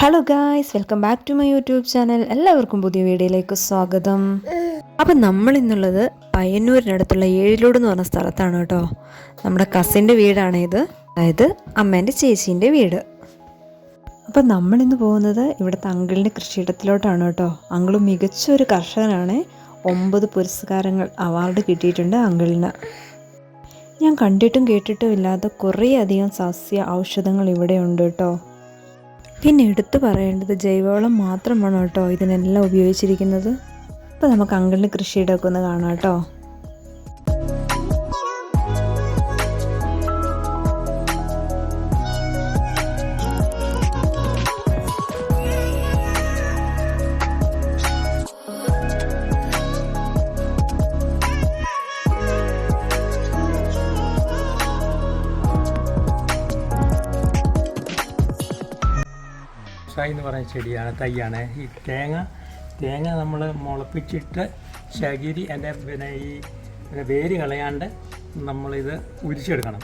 Hello guys, welcome back to my YouTube channel. എല്ലാവർക്കും പുതിയ വീഡിയോയിലേക്ക് സ്വാഗതം. അപ്പം നമ്മൾ ഇന്നുള്ളത് പയ്യന്നൂരിനടുത്തുള്ള ഏഴിലോട് എന്ന് പറഞ്ഞ സ്ഥലത്താണ് കേട്ടോ. നമ്മുടെ കസിൻ്റെ വീടാണ് ഇത്, അതായത് അമ്മേൻ്റെ ചേച്ചീൻ്റെ വീട്. അപ്പം നമ്മളിന്ന് പോകുന്നത് ഇവിടുത്തെ അങ്കിളിൻ്റെ കൃഷിയിടത്തിലോട്ടാണ് കേട്ടോ. അങ്കിള് മികച്ചൊരു കർഷകനാണ്. 9 പുരസ്കാരങ്ങൾ അവാർഡ് കിട്ടിയിട്ടുണ്ട് അങ്കിളിന്. ഞാൻ കണ്ടിട്ടും കേട്ടിട്ടും ഇല്ലാത്ത കുറേ അധികം സസ്യ ഔഷധങ്ങൾ ഇവിടെ ഉണ്ട് കേട്ടോ. പിന്നെ എടുത്തു പറയേണ്ടത് ജൈവവളം മാത്രമാണ് കേട്ടോ ഇതിനെല്ലാം ഉപയോഗിച്ചിരിക്കുന്നത്. അപ്പോൾ നമുക്ക് അങ്കിളിൻ്റെ കൃഷിയിടമൊക്കെ ഒന്ന് കാണാം കേട്ടോ. എന്ന് പറയുന്ന ചെടിയാണ്, തൈയാണ്. ഈ തേങ്ങ നമ്മൾ മുളപ്പിച്ചിട്ട് ശകിരി പിന്നെ ഈ വേര് കളയാണ്ട് നമ്മളിത് ഉരിച്ചെടുക്കണം.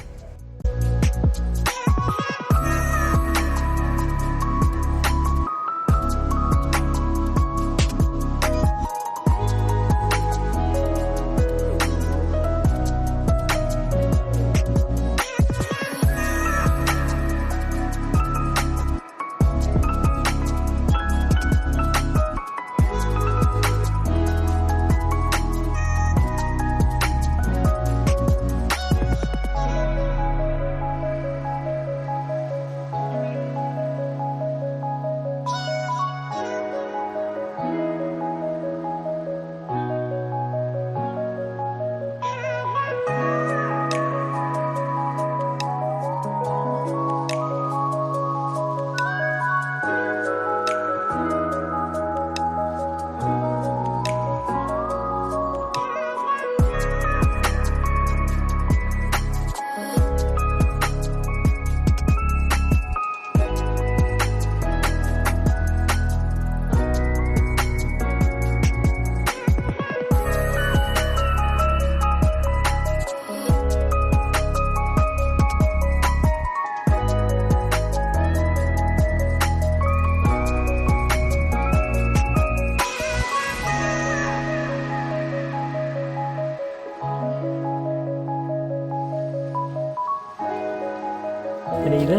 പിന്നെ ഇത്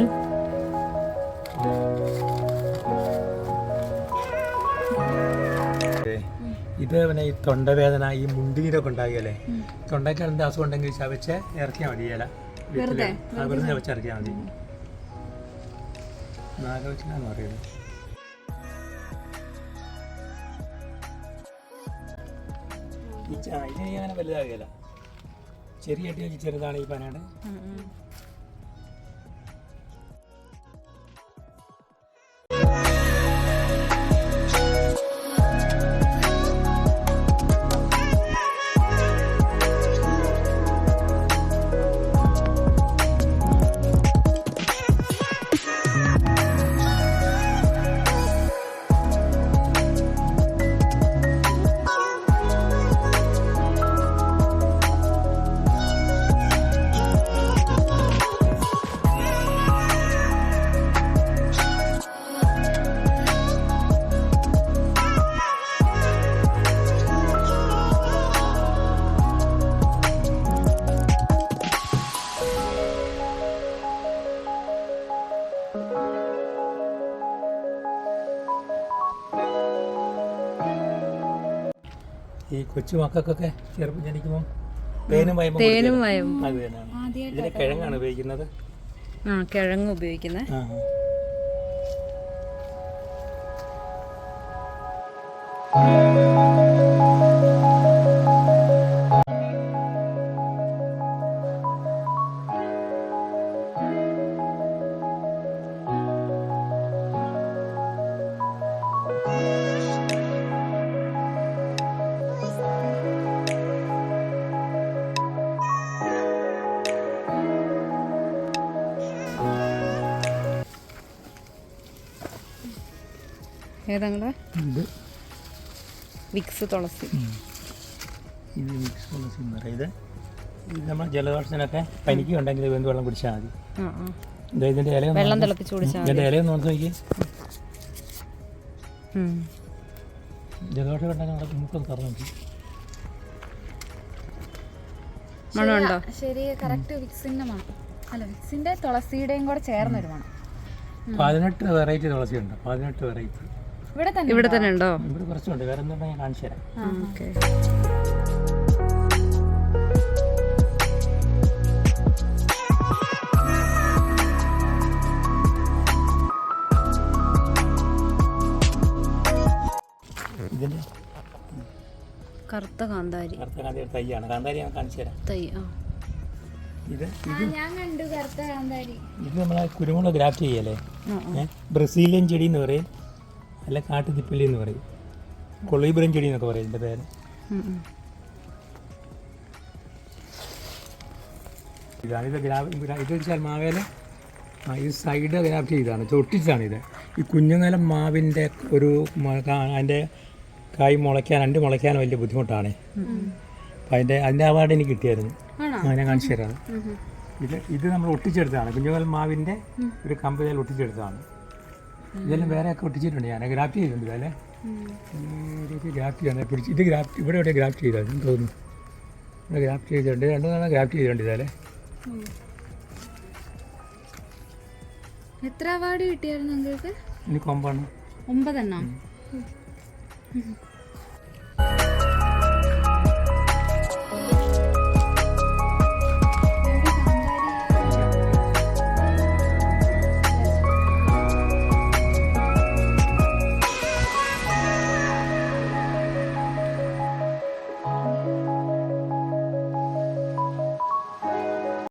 പിന്നെ ഈ തൊണ്ടവേദന, ഈ മുണ്ടിനീരൊക്കെ ഉണ്ടാകിയല്ലേ, തൊണ്ടയ്ക്ക് എന്ത് അസുഖം ഉണ്ടെങ്കിൽ ചവച്ച് ഇറക്കിയാൽ മതി. ഇല വെറുതെ ചവച്ച് ഇറക്കിയാൽ മതി. നാഗവച്ചനാന്ന് പറയുന്നത്. ഇത് അങ്ങനെ വലുതാകുകയല്ല, ചെറിയ അടി ചെറുതാണ് ഈ പനയുടെ. ഈ കൊച്ചു മക്കൾക്കൊക്കെ ചെറുപ്പം ജനിക്കുമ്പോൾ തേനും വയം അത് തന്നെയാണ്. ഇതിന് കിഴങ്ങാണ് ഉപയോഗിക്കുന്നത്. കിഴങ്ങ് ഉപയോഗിക്കുന്നത്. ഏതാ വിക്സ് തുളസി. ഇത് വിക്സ് തുളസി എന്ന് പറയുന്നത്. ഇത് നമ്മൾ ജലദോഷത്തിനൊക്കെ പനിക്ക് ഉണ്ടെങ്കിൽ വെന്ത് വെള്ളം കുടിച്ചാൽ മതി. ഇതിൻ്റെ ഇല വെള്ളം തിളപ്പിച്ച് കുടിച്ചാൽ ഇതിൻ്റെ ഇലയൊന്ന് നോക്കി നോക്കി. ജലദോഷം ഉണ്ടെങ്കിൽ നമുക്കൊന്ന് തുറന്നു മണമുണ്ടോ? ശരി, കറക്റ്റ് വിക്സിന്റെ മണം. അല്ല, വിക്സിന്റെ തുളസിയുടെയും കൂടെ ചേർന്നൊരു മണം. 18 വെറൈറ്റി തുളസിയുണ്ട്. 18 വെറൈറ്റി ഇവിടെ തന്നെ ഉണ്ടോ? ഇവിടെ കുറച്ചുണ്ട്. വേറെ എന്തുണ്ടെങ്കിൽ ഞാൻ കാണിച്ചു തരാം. ഓക്കെ. ഇതിൻ്റെ കറുത്ത കാന്താരി കറുത്ത കാന്താരി തൈയാണ്. കാന്താരി ഞാൻ കാണിച്ചു തരാം. തൈ. ഇത് ഞാൻ കണ്ടു കറുത്ത കാന്താരി. ഇത് നമ്മളെ കുരുമുളക് ഗ്രാഫ്റ്റ് ചെയ്യല്ലേ. ബ്രസീലിയൻ ചെടി എന്ന് പറയും, അല്ല കാട്ടുതിപ്പില്ലി എന്ന് പറയും, കൊളീബ്രൻ ചെടി എന്നൊക്കെ പറയും ഇതിൻ്റെ പേര്. ഇതാണ് ഇത് വെച്ചാൽ മാവേല ഇത് സൈഡ് ഗ്രാഫ്റ്റ് ചെയ്തതാണ്, ചൊട്ടിച്ചാണ് ഇത്. ഈ കുഞ്ഞുങ്ങലം മാവിൻ്റെ ഒരു അതിൻ്റെ കായ് മുളയ്ക്കാൻ വലിയ ബുദ്ധിമുട്ടാണ്. അപ്പം അതിൻ്റെ അവാർഡ് എനിക്ക് കിട്ടിയായിരുന്നു. ഞാൻ കാണിച്ചു തരാം. ഇത് നമ്മൾ ഒട്ടിച്ചെടുത്തതാണ്. കുഞ്ഞുങ്ങലം മാവിൻ്റെ ഒരു കമ്പ് ഇതിൽ ഒട്ടിച്ചെടുത്തതാണ്. ഇതെല്ലാം വേറെയൊക്കെ ഒട്ടിച്ചിട്ടുണ്ട്. ഞാൻ ഗ്രാഫ്റ്റ് ചെയ്തിട്ടുണ്ട്. ഇതല്ലേ ഗ്രാഫ്റ്റ് ചെയ്യാൻ പിടിച്ച് ഇത് ഗ്രാഫ്റ്റ് ഇവിടെ എവിടെ ഗ്രാഫ്റ്റ് ചെയ്താൽ തോന്നുന്നു. ഇവിടെ ഗ്രാഫ്റ്റ് ചെയ്തിട്ടുണ്ട്. 2 തവണ ഗ്രാഫ്റ്റ് ചെയ്തിട്ടുണ്ട്. ഇതല്ലേ എത്ര അവാർഡ് കിട്ടിയായിരുന്നു നിങ്ങൾക്ക്? ഇനി കൊമ്പാണ് 9 എണ്ണം.